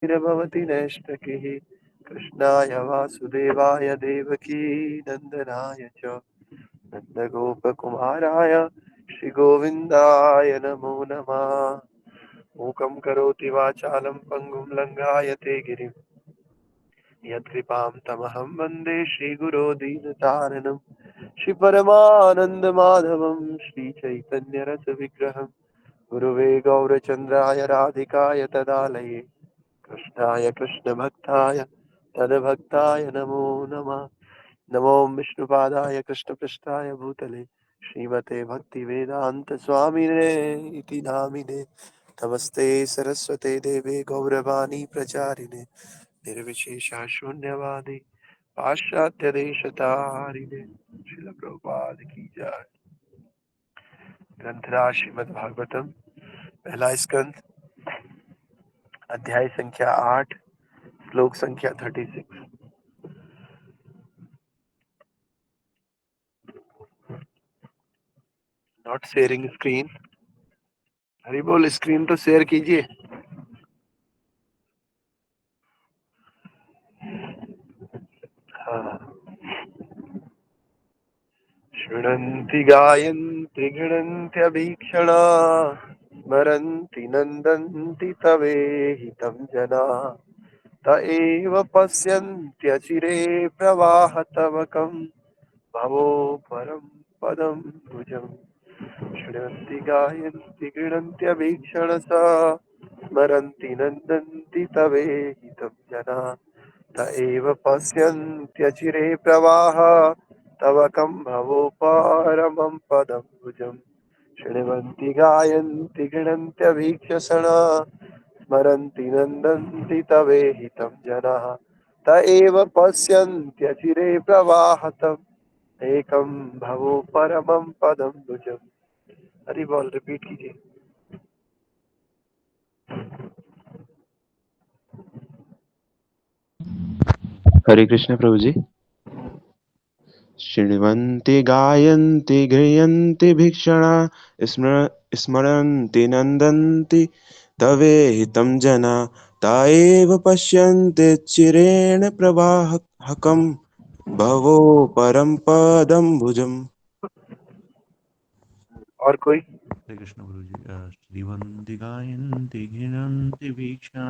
भवति नैष्टकिः कृष्णाय वासुदेवाय देवकी नन्दनाय च नन्दगोपकुमाराय श्रीगोविन्दाय नमो नमः। मूकं करोति वाचालं पङ्गुं लङ्घायते गिरिं यत्कृपां तमहं वन्दे श्रीगुरो दीनतारिणं श्रीपरमानन्दमाधवं श्रीचैतन्यरसविग्रहं गुरुवे गौरचन्द्राय राधिकाय तदालये कृष्णाय कृष्णभक्ताय तद्भक्ताय नमो नमः। नमो विष्णुपादाय कृष्णपृष्ठाय भूतले श्रीमते भक्तिवेदांत स्वामिने इति नामिने। नमस्ते सरस्वते देवे गौरवाणी प्रचारिणे निर्विशेषा शून्यवादी पाश्चात्य देशतारिणे। श्रील प्रभुपाद की जय। ग्रंथराज श्रीमद् भागवतम पहला स्कंद अध्याय संख्या 8 श्लोक संख्या 36। Not sharing screen. हरि बोल, स्क्रीन तो शेयर कीजिए। हाँ। शृण्वन्ति गायन्ति गृह्णन्त्यभीक्षणा स्मरन्ति नन्दन्ति तवेहितं जना त एव पश्यन्त्यचिरे प्रवाहतवकं भवो परं पदं भुजम्। शृण्वन्ति गायन्ति गृह्णन्त्यभीक्षणसा स्मरन्ति नन्दन्ति तवेहितं जना त एव पश्यन्त्यचिरे प्रवाह तव कं भवो परमं पदं भुजम्। शृण्वन्ति गायन्ति गृह्णन्त्यभीक्षसणा स्मरन्ति नन्दन्ति तवेहितं जनाः त एव पश्यन्त्यचिरे प्रवाहतम् एकं भवो परमं पदं भुजम्। हरि बोल, रिपीट कीजिए। हरे कृष्ण प्रभु जी। शृण्वन्ति गायन्ति गृह्णन्ति भिक्षणा स्मरन्ति नन्दन्ति तवेहितं जना ता एव पश्यन्ति चिरेण प्रवाहकं भवो परं पदं भुजम्। और कोई? हरे कृष्ण गुरु जी। श्रीवन्ति गायन्ति गृह्णन्ति वीक्षणा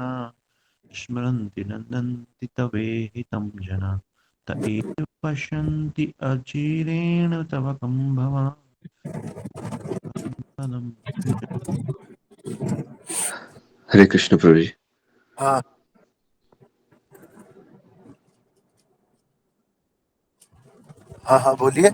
स्मरन्ति नन्दन्ति तवेहितं जना त एव पश्यन्ति अचिरेण तव कं भवान्। हरे कृष्ण प्रभु जी। हाँ हाँ हाँ, बोलिए।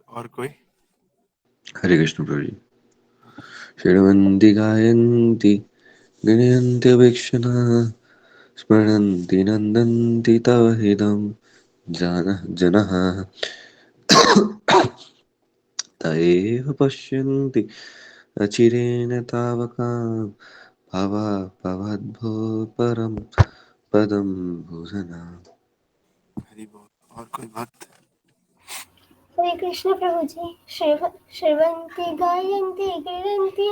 और कोई? हरे कृष्ण प्रभु जी। शृण्वन्ति गायन्ति गृह्णन्ति भिक्षणा स्मरन्ति नन्दन्ति तवेहितं जनः त एव पश्यन्ति अचिरेण तावकां भवद्भो परं पदं भूषणा। हरि बोल। और कोई भक्त? हरे कृष्ण प्रभु जी। श्रवन्ति गायन्ति गृह्णन्ति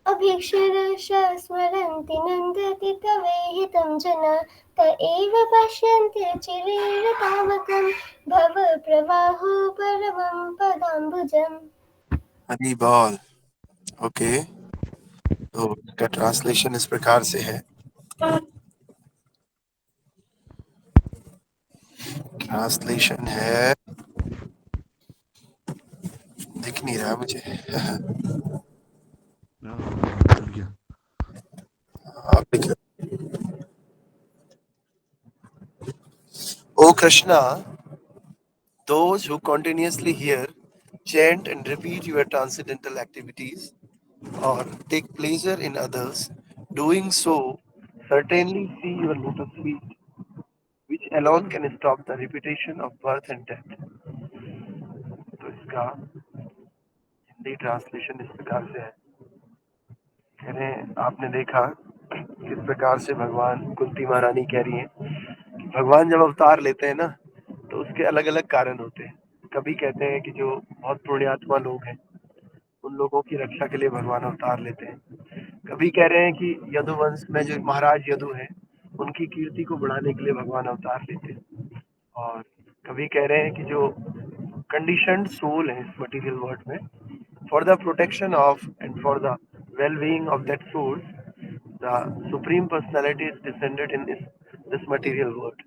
अभीक्ष्यरक्षः स्मरन्ति नन्दति तवेहितं जना त एव पश्यन्ति चिरेण तावकं भव प्रवाहो परमं पदाम्बुजम्। हरि बोल। ओके, तो इसका ट्रांसलेशन इस प्रकार से है। ट्रांसलेशन है, दिख नहीं रहा मुझे। खुल गया। आप लिख लो। O Krishna, those who continuously hear, chant and repeat your transcendental activities or take pleasure in others, doing so certainly see your lotus feet, which alone can stop the repetition of birth and death. तो इसका Hindi translation इस प्रकार से है। कह रहे हैं, आपने देखा किस प्रकार से भगवान कुंती महारानी कह रही है कि भगवान जब अवतार लेते हैं ना तो उसके अलग अलग कारण होते हैं। कभी कहते हैं कि जो बहुत पुण्यात्मा लोग हैं उन लोगों की रक्षा के लिए भगवान अवतार लेते हैं। कभी कह रहे हैं कि यदुवंश में जो महाराज यदु हैं उनकी कीर्ति को बढ़ाने के लिए भगवान अवतार लेते हैं। और कभी कह रहे हैं कि जो कंडीशनड सोल है इस मटेरियल वर्ल्ड में, for the protection of and for the well being of that soul, the supreme personality is descended in this material world.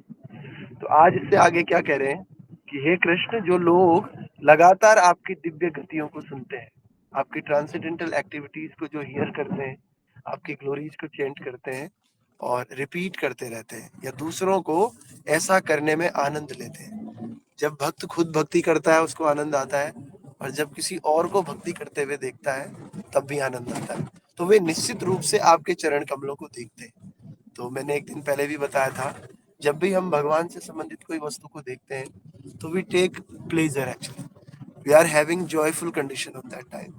तो आज इससे आगे क्या कह रहे हैं कि हे कृष्ण, जो लोग लगातार आपकी दिव्य गतियों को सुनते हैं, आपकी ट्रांसेंडेंटल एक्टिविटीज को जो हियर करते हैं, आपकी ग्लोरीज को चेंट करते हैं और रिपीट करते रहते हैं या दूसरों को ऐसा करने में आनंद लेते हैं। जब भक्त खुद भक्ति करता है उसको आनंद आता है, और जब किसी और को भक्ति करते हुए देखता है तब भी आनंद आता है। तो वे निश्चित रूप से आपके चरण कमलों को देखते हैं। तो मैंने एक दिन पहले भी बताया था, जब भी हम भगवान से संबंधित कोई वस्तु को देखते हैं तो we take pleasure, actually we are having joyful condition of that time.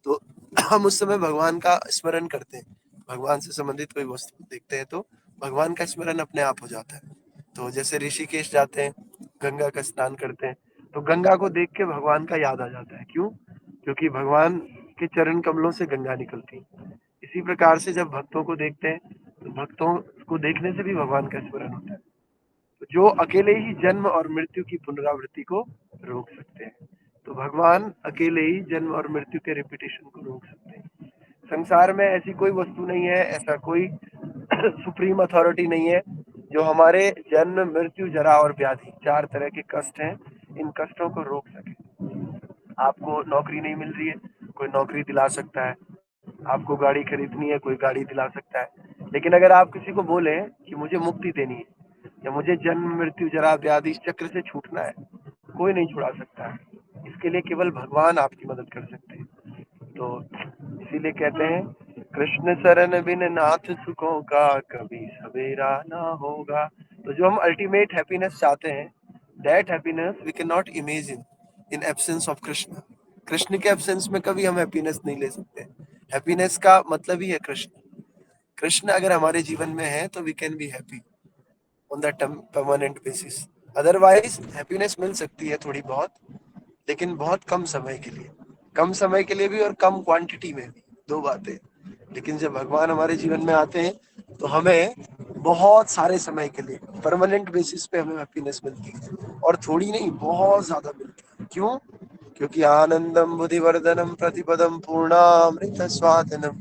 तो हम उस समय भगवान का स्मरण करते हैं। भगवान से संबंधित कोई वस्तु को देखते हैं तो भगवान का स्मरण अपने आप हो जाता है। तो जैसे ऋषिकेश जाते हैं, गंगा का स्नान करते हैं, तो गंगा को देख के भगवान का याद आ जाता है। क्यों? क्योंकि भगवान के चरण कमलों से गंगा निकलती है। इसी प्रकार से जब भक्तों को देखते हैं तो भक्तों को देखने से भी भगवान का स्मरण होता है। तो जो अकेले ही जन्म और मृत्यु की पुनरावृत्ति को रोक सकते हैं, तो भगवान अकेले ही जन्म और मृत्यु के रिपीटेशन को रोक सकते हैं। संसार में ऐसी कोई वस्तु नहीं है, ऐसा कोई सुप्रीम अथॉरिटी नहीं है जो हमारे जन्म मृत्यु जरा और व्याधि, 4 तरह के कष्ट हैं, इन कष्टों को रोक सके। आपको नौकरी नहीं मिल रही है, कोई नौकरी दिला सकता है। आपको गाड़ी खरीदनी है, कोई गाड़ी दिला सकता है। लेकिन अगर आप किसी को बोले कि मुझे मुक्ति देनी है या मुझे जन्म मृत्यु जरा व्याधि इस चक्र से छूटना है, कोई नहीं छुड़ा सकता है। इसके लिए केवल भगवान आपकी मदद कर सकते हैं। तो इसीलिए कहते हैं, कृष्ण शरण बिन नाथ सुखों का कभी सवेरा ना होगा। तो जो हम अल्टीमेट हैप्पीनेस चाहते हैं, that happiness we can not imagine in absence of Krishna. Krishna के एब्सेंस में कभी हम हैप्पीनेस नहीं ले सकते। हैप्पीनेस का मतलब ही है कृष्ण। कृष्ण अगर हमारे जीवन में है तो we can be happy on that permanent basis. Otherwise happiness मिल सकती है थोड़ी बहुत, लेकिन बहुत कम समय के लिए, कम समय के लिए भी और कम क्वांटिटी में भी, 2 बातें। लेकिन जब भगवान हमारे जीवन में आते हैं तो हमें बहुत सारे समय के लिए परमानेंट बेसिस पे हमें हैप्पीनेस मिलती है, और थोड़ी नहीं, बहुत ज्यादा मिलती है। क्यों? क्योंकि आनंदम बुद्धिवर्धनम प्रतिपदम पूर्णामृत स्वादनम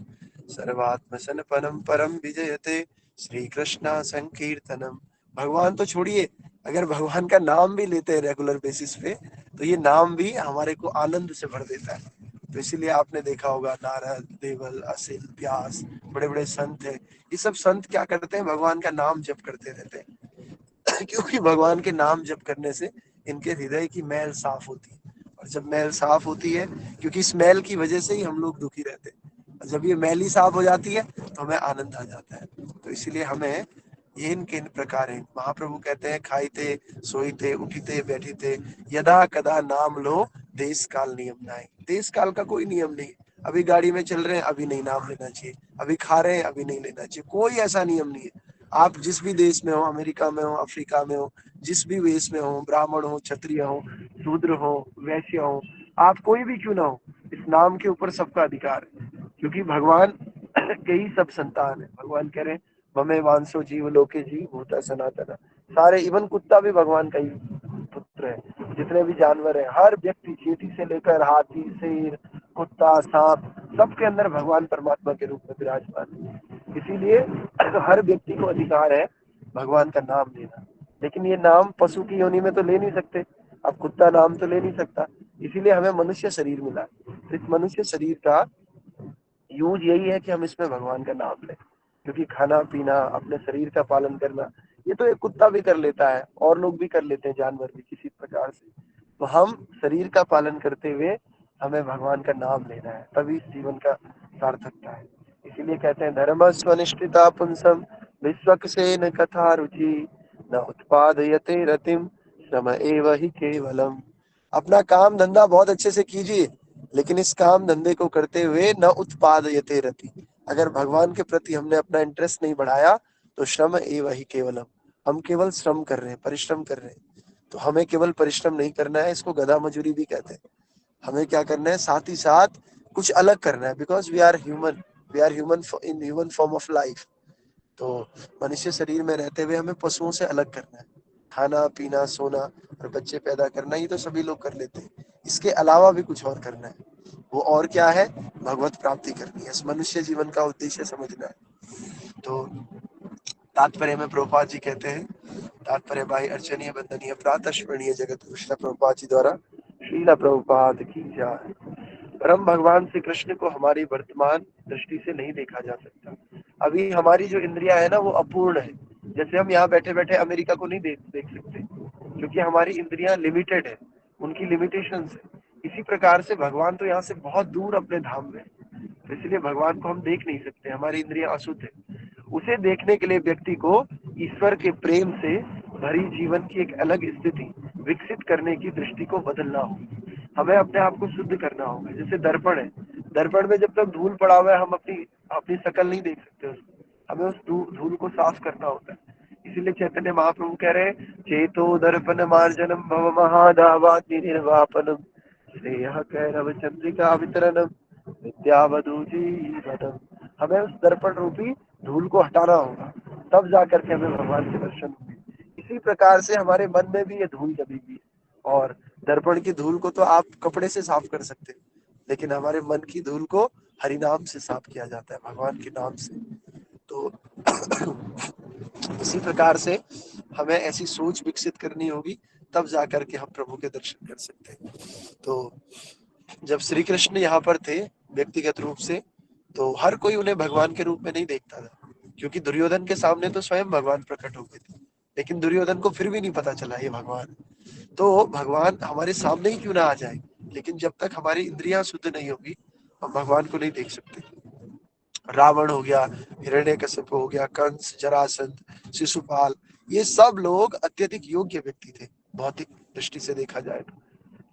सर्वात्म सनपनम परम विजयते श्री कृष्णा संकीर्तनम। भगवान तो छोड़िए, अगर भगवान का नाम भी लेते हैं रेगुलर बेसिस पे तो ये नाम भी हमारे को आनंद से भर देता है। तो इसीलिए आपने देखा होगा, नारद, देवल, असिल, व्यास, बड़े बड़े संत हैं, ये सब संत क्या करते हैं? भगवान का नाम जप करते रहते हैं क्योंकि भगवान के नाम जप करने से इनके हृदय की मैल साफ होती है। और जब मैल साफ होती है, क्योंकि इस मैल की वजह से ही हम लोग दुखी रहते हैं, और जब ये मैल ही साफ हो जाती है तो हमें आनंद आ जाता है। तो इसीलिए हमें ये इनके इन प्रकार है। महाप्रभु कहते हैं, खाईते सोईते उठीते बैठीते यदा कदा नाम लो देश काल नियम नाय। देश काल का कोई नियम नहीं। अभी गाड़ी में चल रहे हैं, अभी नहीं नाम लेना चाहिए। अभी खा रहे हैं, अभी नहीं लेना चाहिए। कोई ऐसा नियम नहीं है। आप जिस भी देश में हो, अमेरिका में हो, अफ्रीका में हो, जिस भी वेश में हो, ब्राह्मण हो, क्षत्रिय हो, शूद्र हो, वैश्य हो, आप कोई भी क्यों ना हो, इस नाम के ऊपर सबका अधिकार है। क्योंकि भगवान के ही सब संतान है। भगवान कह रहे हैं, ममे वांसो जीव लोके जीव भूता सनातन। सारे, इवन कुत्ता भी भगवान का ही पुत्र है। जितने भी जानवर हैं, हर व्यक्ति, चींटी से लेकर हाथी, शेर, कुत्ता, सांप, सबके अंदर भगवान परमात्मा के रूप में विराजमान है। इसीलिए हर व्यक्ति को अधिकार है भगवान का नाम लेना। लेकिन ये नाम पशु की योनि में तो ले नहीं सकते। अब कुत्ता नाम तो ले नहीं सकता, इसीलिए हमें मनुष्य शरीर मिला। तो इस मनुष्य शरीर का यूज यही है कि हम इसमें भगवान का नाम लें। क्योंकि खाना पीना, अपने शरीर का पालन करना, ये तो एक कुत्ता भी कर लेता है, और लोग भी कर लेते हैं, जानवर भी किसी प्रकार से। तो हम शरीर का पालन करते हुए हमें भगवान का नाम लेना है, तभी इस जीवन का सार्थकता है। इसीलिए कहते हैं, धर्म स्वनिष्ठिता पुंसम विश्वक से न कथा रुचि न उत्पादयते रतिम श्रम एव ही केवलम। अपना काम धंधा बहुत अच्छे से कीजिए, लेकिन इस काम धंधे को करते हुए न उत्पादयते रति, अगर भगवान के प्रति हमने अपना इंटरेस्ट नहीं बढ़ाया तो श्रम एव ही केवलम, हम केवल श्रम कर रहे हैं, परिश्रम कर रहे हैं। तो हमें केवल परिश्रम नहीं करना है, इसको गधा मजूरी भी कहते हैं। हमें क्या करना है, साथ ही साथ कुछ अलग करना है, because we are human in human form of life. तो मनुष्य शरीर में रहते हुए हमें पशुओं से अलग करना है। खाना पीना सोना और बच्चे पैदा करना ही तो सभी लोग कर लेते हैं, इसके अलावा भी कुछ और करना है। वो और क्या है, भगवत प्राप्ति करनी है। इस मनुष्य जीवन का उद्देश्य समझना है। तो तात्पर्य में प्रभुपाद जी कहते हैं, तात्पर्य भाई अर्चनीय वंदनीय प्रातः जगत कृष्ण प्रभुपाद जी द्वारा, श्रीला प्रभुपाद की जय। परम भगवान श्री कृष्ण को हमारी वर्तमान दृष्टि से नहीं देखा जा सकता। अभी हमारी जो इंद्रियां है ना वो अपूर्ण है। जैसे हम यहाँ बैठे बैठे अमेरिका को नहीं देख सकते, क्योंकि हमारी इंद्रियां लिमिटेड है, उनकी लिमिटेशंस है। इसी प्रकार से भगवान तो यहाँ से बहुत दूर अपने धाम में, तो इसलिए भगवान को हम देख नहीं सकते, हमारी इंद्रियां अशुद्ध है। उसे देखने के लिए व्यक्ति को ईश्वर के प्रेम से भरी जीवन की एक अलग स्थिति विकसित करने की दृष्टि को बदलना होगा। हमें अपने आप को शुद्ध करना होगा। जैसे दर्पण है, दर्पण में जब तक धूल पड़ा हुआ है हम अपनी शकल नहीं देख सकते उसको, हमें उस धूल को साफ करना होता है। इसीलिए चैतन्य महाप्रभु कह रहे हैं, चेतो दर्पण मार्जनम भव महादावाग्नि निर्वापनम श्रेयः कैरव चंद्रिका वितरणम विद्यावधू जीवनम। हमें उस दर्पण रूपी धूल को हटाना होगा, तब जाकर के हमें भगवान के दर्शन होंगे। इसी प्रकार से हमारे मन में भी ये धूल दबी हुई है, और दर्पण की धूल को तो आप कपड़े से साफ कर सकते हैं, लेकिन हमारे मन की धूल को हरिनाम से साफ किया जाता है, भगवान के नाम से। तो इसी प्रकार से हमें ऐसी सोच विकसित करनी होगी, तब जाकर के हम प्रभु के दर्शन कर सकते हैं। तो जब श्री कृष्ण यहाँ पर थे व्यक्तिगत रूप से, तो हर कोई उन्हें भगवान के रूप में नहीं देखता था, क्योंकि दुर्योधन के सामने तो स्वयं भगवान प्रकट हो गए थे, लेकिन दुर्योधन को फिर भी नहीं पता चला ये भगवान। तो भगवान हमारे सामने ही क्यों ना आ जाए, लेकिन जब तक हमारी इंद्रियां शुद्ध नहीं होगी हम भगवान को नहीं देख सकते। रावण हो गया, हिरण्यकश्यप हो गया, कंस, जरासंध, शिशुपाल, ये सब लोग अत्यधिक योग्य व्यक्ति थे भौतिक दृष्टि से देखा जाए तो,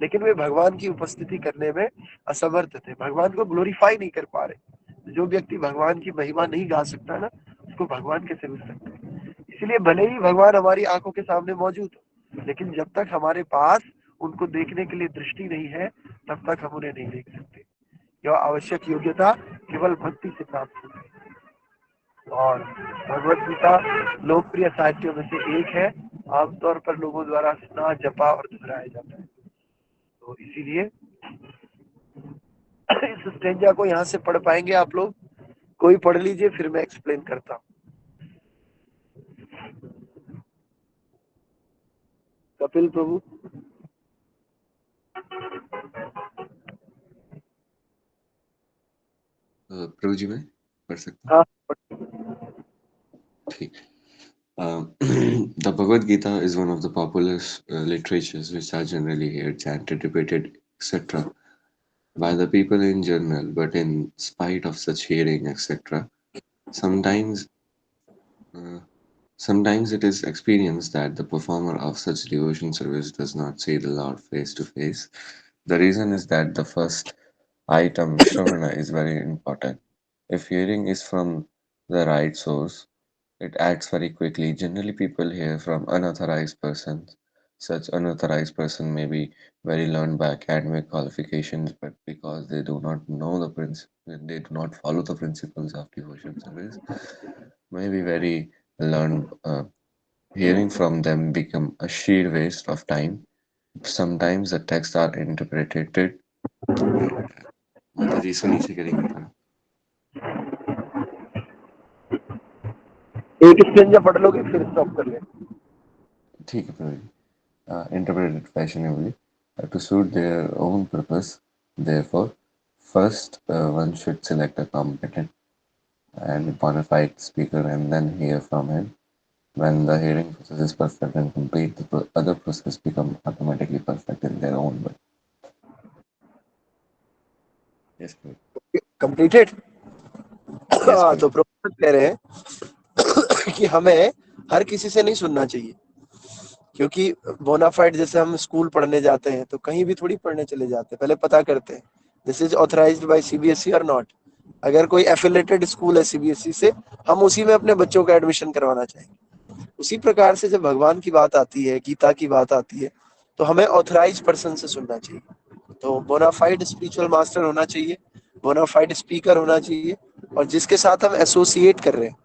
लेकिन वे भगवान की उपस्थिति करने में असमर्थ थे, भगवान को ग्लोरीफाई नहीं कर पा रहे। जो व्यक्ति भगवान की महिमा नहीं गा सकता ना, उसको भगवान कैसे मिल सकते हैं। इसलिए भले ही भगवान हमारी आंखों के सामने मौजूद हो, लेकिन जब तक हमारे पास उनको देखने के लिए दृष्टि नहीं है, तब तक हम उन्हें नहीं देख सकते। यह आवश्यक योग्यता केवल भक्ति से प्राप्त होती है। और भगवत गीता लोकप्रिय साहित्यों में से एक है, आमतौर पर लोगों द्वारा सुना, जपा और दोहराया जाता है। तो इसीलिए इस स्टेंजा को यहाँ से पढ़ पाएंगे आप लोग? कोई पढ़ लीजिए, फिर मैं एक्सप्लेन करता हूँ। कपिल प्रभु। प्रभु जी मैं पढ़ सकता हाँ, ठीक। The Bhagavad Gita is one of the popular literatures which are generally heard, chanted, repeated, etc. by the people in general, but in spite of such hearing, etc., sometimes it is experienced that the performer of such devotion service does not see the Lord face to face. The reason is that the first item, Shravana, is very important. If hearing is from the right source, it acts very quickly. Generally, people hear from unauthorized persons. Such unauthorized person may be very learned by academic qualifications, but because they do not know they do not follow the principles of devotion service, may be very learned. Hearing from them become a sheer waste of time. Sometimes the texts are interpreted. माताजी सुनी से करेंगे थोड़ा। एक stanza पढ़ लोगे फिर stop कर ले। ठीक है प्रभु जी। Interpreted fashionably to suit their own purpose. Therefore, first one should select a competent and bona fide speaker and then hear from him. When the hearing process is perfect and complete, the other process become automatically perfect in their own way. Yes, please. Completed? Yes, तो professor कह रहे हैं कि हमें हर किसी से नहीं सुनना चाहिए, क्योंकि बोनाफाइड जैसे हम स्कूल पढ़ने जाते हैं तो कहीं भी थोड़ी पढ़ने चले जाते हैं, पहले पता करते हैं this is authorised bye CBSE और नॉट। अगर कोई एफिलेटेड स्कूल है सीबीएसई से, हम उसी में अपने बच्चों का एडमिशन करवाना चाहेंगे। उसी प्रकार से जब भगवान की बात आती है, गीता की बात आती है, तो हमें ऑथराइज पर्सन से सुनना चाहिए। तो बोनाफाइड स्पिरिचुअल मास्टर होना चाहिए, बोनाफाइड स्पीकर होना चाहिए, और जिसके साथ हम एसोसिएट कर रहे हैं,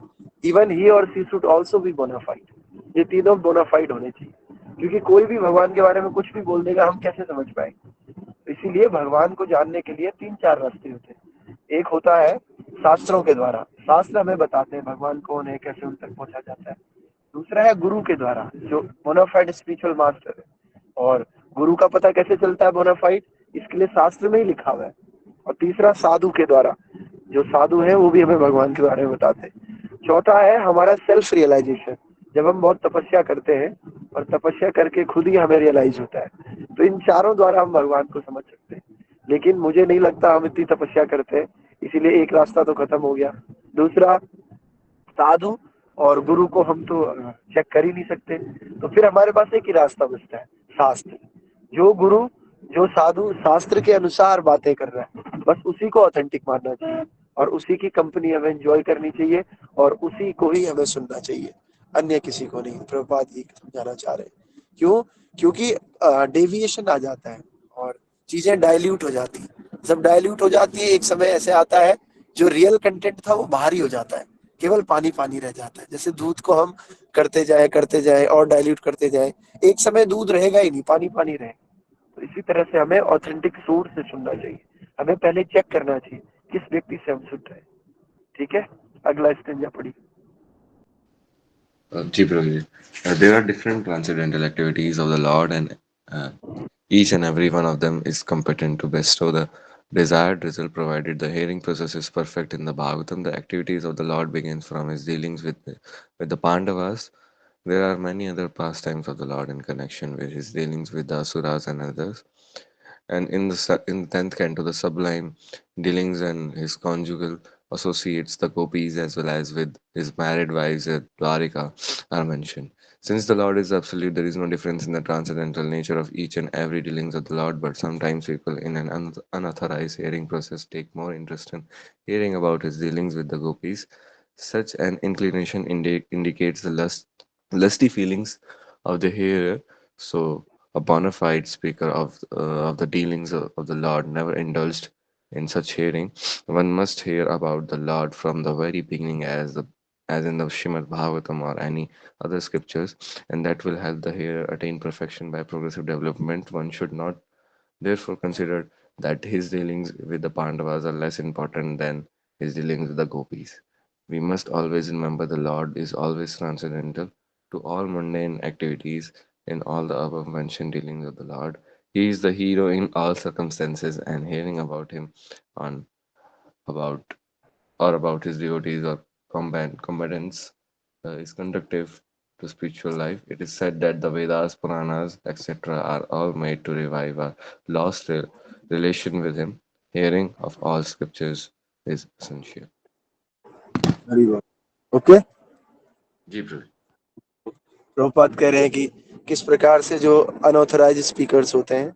इवन ही और she should also be bonafide. ये तीनों बोनाफाइड होने चाहिए, क्योंकि कोई भी भगवान के बारे में कुछ भी बोल देगा, हम कैसे समझ पाएंगे। तो इसीलिए भगवान को जानने के लिए 3-4 रास्ते होते हैं। एक होता है शास्त्रों के द्वारा, शास्त्र हमें बताते हैं भगवान कौन है, कैसे उन तक पहुंचा जाता है। दूसरा है गुरु के द्वारा, जो बोनाफाइड स्पिरिचुअल मास्टर है। और गुरु का पता कैसे चलता है बोनाफाइड, इसके लिए शास्त्र में ही लिखा हुआ है। और तीसरा साधु के द्वारा, जो साधु है वो भी हमें भगवान के बारे में बताते हैं। चौथा है हमारा सेल्फ रियलाइजेशन, जब हम बहुत तपस्या करते हैं और तपस्या करके खुद ही हमें रियलाइज होता है। तो इन चारों द्वारा हम भगवान को समझ सकते हैं। लेकिन मुझे नहीं लगता हम इतनी तपस्या करते हैं, इसीलिए एक रास्ता तो खत्म हो गया। दूसरा, साधु और गुरु को हम तो चेक कर ही नहीं सकते, तो फिर हमारे पास एक ही रास्ता बचता है, शास्त्र। जो गुरु, जो साधु शास्त्र के अनुसार बातें कर रहा है, बस उसी को ऑथेंटिक मानना चाहिए, और उसी की कंपनी हमें एंजॉय करनी चाहिए, और उसी को ही हमें सुनना चाहिए, अन्य किसी को नहीं। प्रभुपाद ये समझाना चाह रहे हैं। क्यों? क्योंकि डेविएशन आ जाता है और चीजें डाइल्यूट हो जाती है। जब डाइल्यूट हो जाती है, एक समय ऐसे आता है जो रियल कंटेंट था वो बाहर ही हो जाता है, केवल पानी पानी रह जाता है। जैसे दूध को हम करते जाए और डाइल्यूट करते जाए, एक समय दूध रहेगा ही नहीं, पानी पानी रहेगा। तो इसी तरह से हमें ऑथेंटिक सोर्स से सुनना चाहिए। हमें पहले चेक करना चाहिए किस व्यक्ति से हम सुन रहे हैं। ठीक है, अगला स्टेंजा पढ़िए। Ji Prabhuji, there are different transcendental activities of the Lord, and each and every one of them is competent to bestow the desired result provided the hearing process is perfect. In the Bhagavatam, the activities of the Lord begins from his dealings with the Pandavas. There are many other pastimes of the Lord in connection with his dealings with the Asuras and others. And in the 10th canto, the sublime dealings and his conjugal associates, the gopis, as well as with his married wives at Dwarika, are mentioned. Since the Lord is absolute, there is no difference in the transcendental nature of each and every dealings of the Lord, but sometimes people in an unauthorized hearing process take more interest in hearing about his dealings with the gopis. Such an inclination indicates the lusty feelings of the hearer. So, a bona fide speaker of the dealings of the Lord never indulged in such hearing. One must hear about the Lord from the very beginning, as in the Shrimad Bhagavatam or any other scriptures, and that will help the hearer attain perfection by progressive development. One should not therefore consider that his dealings with the Pandavas are less important than his dealings with the gopis. We must always remember the Lord is always transcendental to all mundane activities. In all the above mentioned dealings of the Lord, he is the hero in all circumstances, and hearing about him on about about his devotees or combatants is conductive to spiritual life. It is said that the Vedas, Puranas, etc., are all made to revive a lost relation with him. Hearing of all scriptures is essential. हरी बात। Okay, जी प्रभु। प्रभुपाद कह रहे हैं कि किस प्रकार से जो unauthorized speakers होते हैं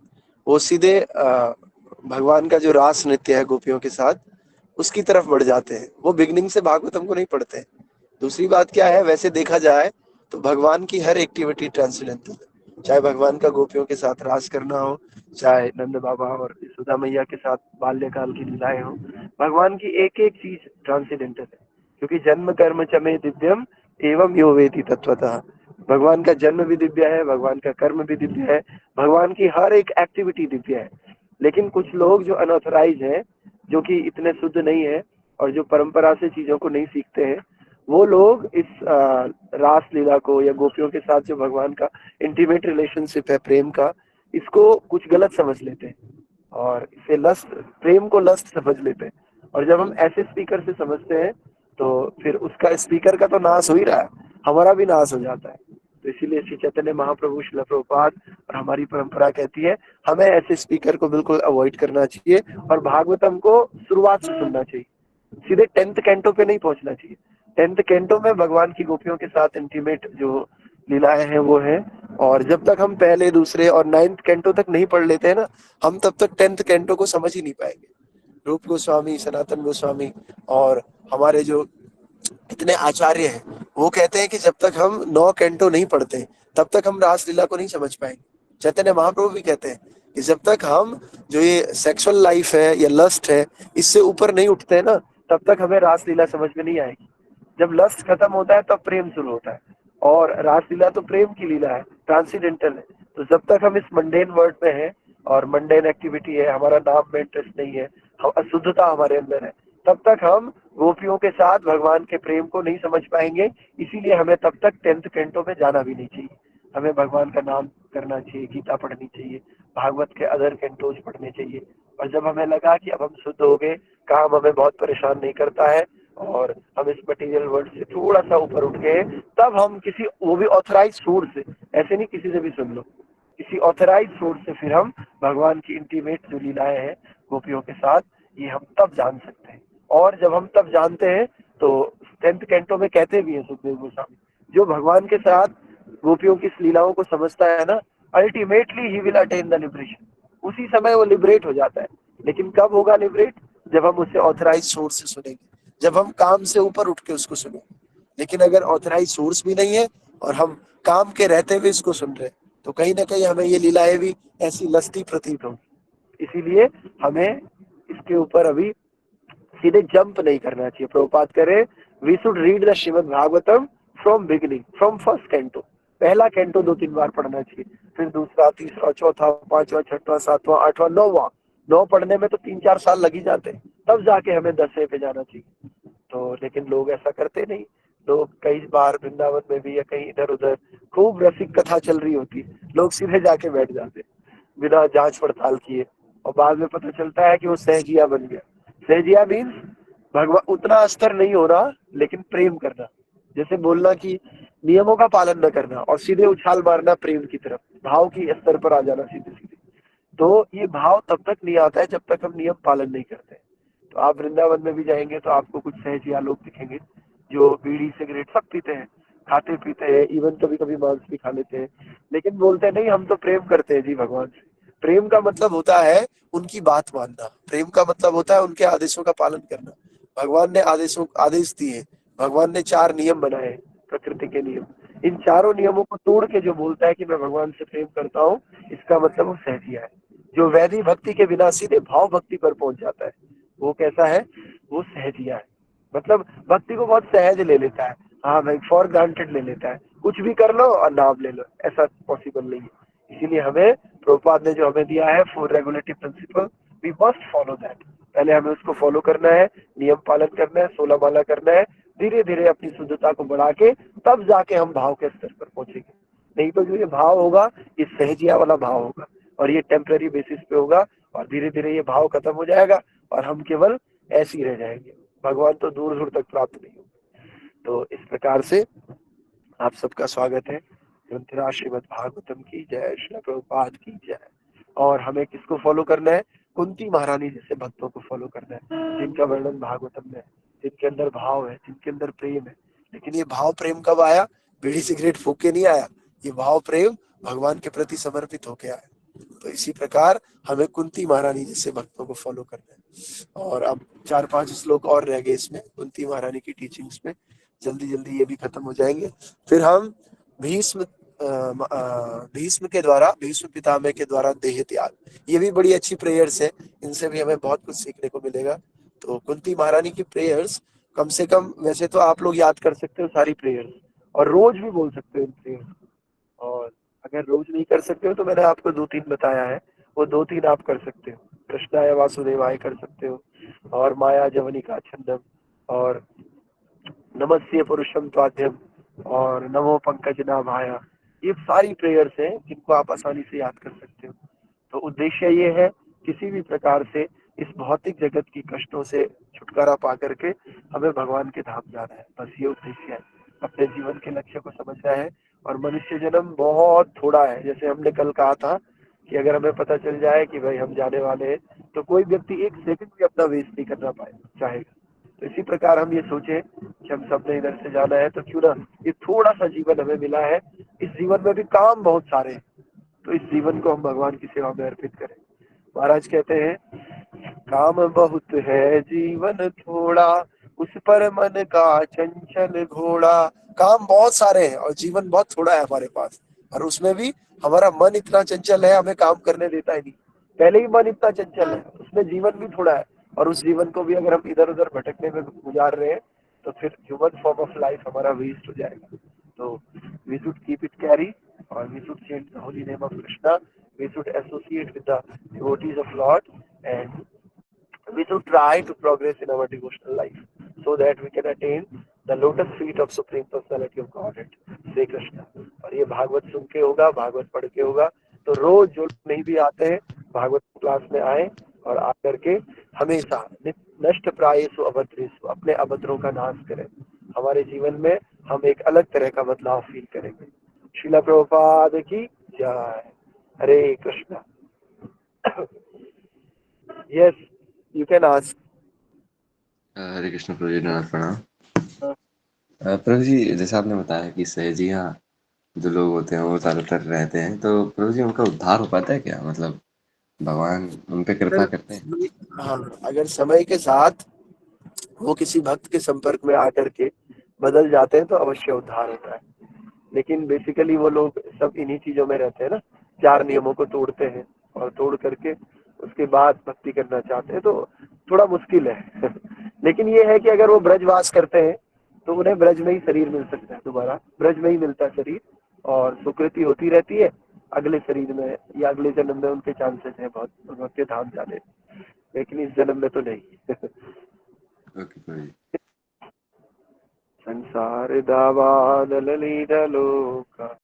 वो सीधे भगवान का जो रास नृत्य है गोपियों के साथ, उसकी तरफ बढ़ जाते हैं। वो बिगनिंग से भागवतम को नहीं पढ़ते हैं। दूसरी बात क्या है, वैसे देखा जाए तो भगवान की हर एक्टिविटी ट्रांसेंडेंटल है। चाहे भगवान का गोपियों के साथ रास करना हो, चाहे नंद बाबा और यशोदा मैया के साथ बाल्यकाल की लीलाएं हो, भगवान की एक एक चीज ट्रांसेंडेंटल है। क्योंकि जन्म कर्म चमे दिव्यम एवं यो वेति तत्वतः। भगवान का जन्म भी दिव्य है, भगवान का कर्म भी दिव्य है, भगवान की हर एक एक्टिविटी दिव्य है। लेकिन कुछ लोग जो अनऑथराइज हैं, जो कि इतने शुद्ध नहीं है और जो परंपरा से चीजों को नहीं सीखते हैं, वो लोग इस रास लीला को या गोपियों के साथ जो भगवान का इंटीमेट रिलेशनशिप है, प्रेम का, इसको कुछ गलत समझ लेते हैं और इसे लस्ट, प्रेम को लस्ट समझ लेते हैं। और जब हम ऐसे स्पीकर से समझते हैं तो फिर उसका स्पीकर का तो नाश हो ही रहा है, हमारा भी नाश हो जाता है। तो इसीलिए श्री चैतन्य महाप्रभु, श्रील प्रभुपाद और हमारी परंपरा कहती है हमें ऐसे स्पीकर को बिल्कुल अवॉइड करना चाहिए और भागवतम को शुरुआत से सुनना चाहिए, सीधे 10th कैंटो पे नहीं पहुंचना चाहिए। 10th कैंटो में भगवान की गोपियों के साथ इंटीमेट जो लीलाएं हैं वो है, और जब तक हम पहले, दूसरे और 9th कैंटो तक नहीं पढ़ लेते हैं ना, हम तब तक 10th कैंटो को समझ ही नहीं पाएंगे। रूप गोस्वामी, सनातन गोस्वामी और हमारे जो इतने आचार्य हैं, वो कहते हैं कि जब तक हम 9 कैंटो नहीं पढ़ते तब तक हम रासलीला को नहीं समझ पाएंगे। चैतन्य महाप्रभु भी कहते हैं कि जब तक हम जो ये सेक्सुअल लाइफ है या लस्ट है इससे ऊपर नहीं उठते ना, तब तक हमें रासलीला समझ में नहीं आएगी। जब लस्ट खत्म होता है तब प्रेम शुरू होता है, और रासलीला तो प्रेम की लीला है, ट्रांसीडेंटल है। तो जब तक हम इस मंडेन वर्ल्ड में हैं और मंडेन एक्टिविटी है, हमारा नाम में इंटरेस्ट नहीं है, अशुद्धता हमारे अंदर है, तब तक हम गोपियों के साथ भगवान के प्रेम को नहीं समझ पाएंगे। इसीलिए हमें तब तक 10th कैंटो में जाना भी नहीं चाहिए। हमें भगवान का नाम करना चाहिए, गीता पढ़नी चाहिए, भागवत के अदर कैंटोज पढ़ने चाहिए। और जब हमें लगा कि अब हम शुद्ध हो गए, काम हमें बहुत परेशान नहीं करता है और हम इस मटेरियल वर्ल्ड से थोड़ा सा ऊपर उठ गए, तब हम किसी, वो भी ऑथराइज सोर्स से, ऐसे नहीं किसी से भी सुन लो, किसी ऑथराइज सोर्स से फिर हम भगवान की इंटीमेट जो लीलाएं हैं गोपियों के साथ, ये हम तब जान सकते हैं। और जब हम तब जानते हैं तो 10th कैंटो में कहते भी हैं सुखदेव गोस्वामी, जो भगवान के साथ गोपियों की लीलाओं को समझता है ना, ultimately he will attain the liberation. उसी समय वो लिबरेट हो जाता है। लेकिन कब होगा लिबरेट? जब हम उसे ऑथराइज सोर्स से सुनेंगे, जब हम काम से ऊपर उठ के उसको सुनेंगे। लेकिन अगर ऑथराइज सोर्स भी नहीं है और हम काम के रहते हुए इसको सुन रहे हैं, तो कहीं ना कहीं हमें ये लीलाएं भी ऐसी लस्ती प्रतीत होगी। इसीलिए हमें इसके ऊपर अभी सीधे जंप नहीं करना चाहिए। प्रभुपाद करें, we should read the Shrimad Bhagavatam from beginning, from first canto. पहला कैंटो 2-3 बार पढ़ना चाहिए, फिर दूसरा, तीसरा, चौथा, पांचवा, छठवां, सातवां, आठवां, नौवां। 9 पढ़ने में तो 3-4 साल लग ही जाते हैं, तब जाके हमें 10वें पे जाना चाहिए। तो लेकिन लोग ऐसा करते नहीं। लोग कई बार वृंदावन में भी या कहीं इधर उधर खूब रसिक कथा चल रही होती है, लोग सीधे जाके बैठ जाते बिना जांच पड़ताल किए, और बाद में पता चलता है कि वो सहजिया बन गया। सहजिया मीन्स भगवान, उतना स्तर नहीं हो रहा लेकिन प्रेम करना। जैसे बोलना कि नियमों का पालन न करना और सीधे उछाल मारना प्रेम की तरफ, भाव की स्तर पर आ जाना सीधे सीधे। तो ये भाव तब तक नहीं आता है जब तक हम नियम पालन नहीं करते। तो आप वृंदावन में भी जाएंगे तो आपको कुछ सहजिया लोग दिखेंगे जो बीड़ी सिगरेट सब पीते हैं, खाते पीते हैं, इवन कभी कभी मांस भी खा लेते हैं, लेकिन बोलते हैं नहीं हम तो प्रेम करते हैं जी भगवान से। प्रेम का मतलब होता है उनकी बात मानना, प्रेम का मतलब होता है उनके आदेशों का पालन करना। भगवान ने आदेश दिए, भगवान ने 4 नियम बनाए, प्रकृति के नियम। इन चारों नियमों को तोड़ के जो बोलता है कि मैं भगवान से प्रेम करता हूँ, इसका मतलब वो सहजिया है। जो वैदिक भक्ति के बिना सीधे भाव भक्ति पर पहुंच जाता है, वो कैसा है? वो सहजिया है। मतलब भक्ति को बहुत सहज ले लेता है, हाँ भाई, फॉर ग्रांटेड ले लेता है, कुछ भी कर लो और नाम ले लो, ऐसा पॉसिबल नहीं है। इसीलिए हमें प्रभुपाद ने जो हमें दिया है 4 regulative principle, we must follow that. पहले हमें उसको फॉलो करना है, नियम पालन करना है, 16 माला करना है, धीरे धीरे अपनी शुद्धता को बढ़ा के तब जाके हम भाव के स्तर पर पहुंचेंगे। नहीं तो जो ये भाव होगा ये सहजिया वाला भाव होगा और ये टेम्पररी बेसिस पे होगा, और धीरे धीरे ये भाव खत्म हो जाएगा और हम केवल ऐसे ही रह जाएंगे, भगवान तो दूर दूर तक प्राप्त नहीं होगा। तो इस प्रकार से आप सबका स्वागत है। ग्रंथराज श्रीमद् भागवतम की जय, श्री प्रभुपाद की जय। और हमें किसको फॉलो करना है? कुंती महारानी जैसे भक्तों को फॉलो करना है, जिनका वर्णन भागवतम में है, जिनके अंदर भाव है, जिनके अंदर प्रेम है। लेकिन ये भाव प्रेम कब आया? बीड़ी सिगरेट फूक के नहीं आया, ये भाव प्रेम भगवान के प्रति समर्पित होके आया। तो इसी प्रकार हमें कुंती महारानी जैसे भक्तों को फॉलो करना है। और अब 4-5 श्लोक और रह गए इसमें, कुंती महारानी की टीचिंग्स में, जल्दी जल्दी ये भी खत्म हो जाएंगे। फिर हम भीष्म भीष्म के द्वारा, भीष्म पितामह के द्वारा देह त्याग, ये भी बड़ी अच्छी प्रेयर्स है, इनसे भी हमें बहुत कुछ सीखने को मिलेगा। तो कुंती महारानी की प्रेयर्स कम से कम, वैसे तो आप लोग याद कर सकते हो सारी प्रेयर्स और रोज भी बोल सकते हो इन प्रेयर्स। और अगर रोज नहीं कर सकते हो तो मैंने आपको 2-3 बताया है, वो 2-3 आप कर सकते हो। कृष्णाय वासुदेवाय कर सकते हो, और माया जवनिका छंदम, और नमस्ते पुरुषम त्वाद्यम, और नमो पंकज नाभाया। ये सारी प्रेयर्स हैं जिनको आप आसानी से याद कर सकते हो। तो उद्देश्य ये है, किसी भी प्रकार से इस भौतिक जगत की कष्टों से छुटकारा पा करके हमें भगवान के धाम जाना है, बस ये उद्देश्य है। अपने जीवन के लक्ष्य को समझना है। और मनुष्य जन्म बहुत थोड़ा है, जैसे हमने कल कहा था कि अगर हमें पता चल जाए कि भाई हम जाने वाले हैं, तो कोई व्यक्ति 1 सेकंड भी अपना वेस्ट नहीं करना चाहेगा। तो इसी प्रकार हम ये सोचे कि हम सब ने इधर से जाना है, तो क्यों ना ये थोड़ा सा जीवन हमें मिला है, इस जीवन में भी काम बहुत सारे हैं, तो इस जीवन को हम भगवान की सेवा में अर्पित करें। महाराज कहते हैं, काम बहुत है जीवन थोड़ा, उस पर मन का चंचल घोड़ा। काम बहुत सारे हैं और जीवन बहुत थोड़ा है हमारे पास, और उसमें भी हमारा मन इतना चंचल है, हमें काम करने देता ही नहीं। पहले ही मन इतना चंचल है, उसमें जीवन भी थोड़ा है, और उस जीवन को भी अगर हम इधर उधर भटकने में गुजार रहे हैं तो फिर ह्यूमन फॉर्म ऑफ लाइफ हमारा वेस्ट हो जाएगा। तो we should keep it carry, और we should change the holy name of Krishna, we should associate with the devotees of Lord, and we should try to progress in our devotional life so that we can attain the lotus feet of Supreme Personality of Godhead, Shri Krishna। और ये भागवत सुन के होगा, भागवत पढ़ के होगा, तो रोज जो लोग नहीं भी आते हैं भागवत क्लास में आए और आकर के हमेशा नष्ट प्रायेषु अभद्रेषु अपने अभद्रों का नाश करें। हमारे जीवन में हम एक अलग तरह का बदलाव फील करेंगे। श्रीला प्रभुपाद की जय। हरे Krishna. Yes, you can ask. हरे कृष्ण प्रभु जी, नमः प्रणाम। प्रभु जी, जैसा आपने बताया कि सहजियाँ जो लोग होते हैं वो ज़्यादातर रहते हैं, तो प्रभु जी उनका उद्धार हो पाता है क्या? मतलब भगवान उन पे कृपा करते हैं? हाँ, अगर समय के साथ वो किसी भक्त के संपर्क में आकर के बदल जाते हैं तो अवश्य उद्धार होता है। लेकिन बेसिकली वो लोग सब इन्हीं चीजों में रहते हैं ना, 4 नियमों को तोड़ते हैं और तोड़ करके उसके बाद भक्ति करना चाहते हैं, तो थोड़ा मुश्किल है। लेकिन ये है कि अगर वो ब्रजवास करते हैं तो उन्हें ब्रज में ही शरीर मिल सकता है, दोबारा ब्रज में ही मिलता है शरीर, और सुकृति होती रहती है। अगले शरीर में या अगले जन्म में उनके चांसेस है बहुत भगवत के धाम जाने, लेकिन इस जन्म में तो नहीं। ओके प्रभु जी। संसार दावा दललीदलोका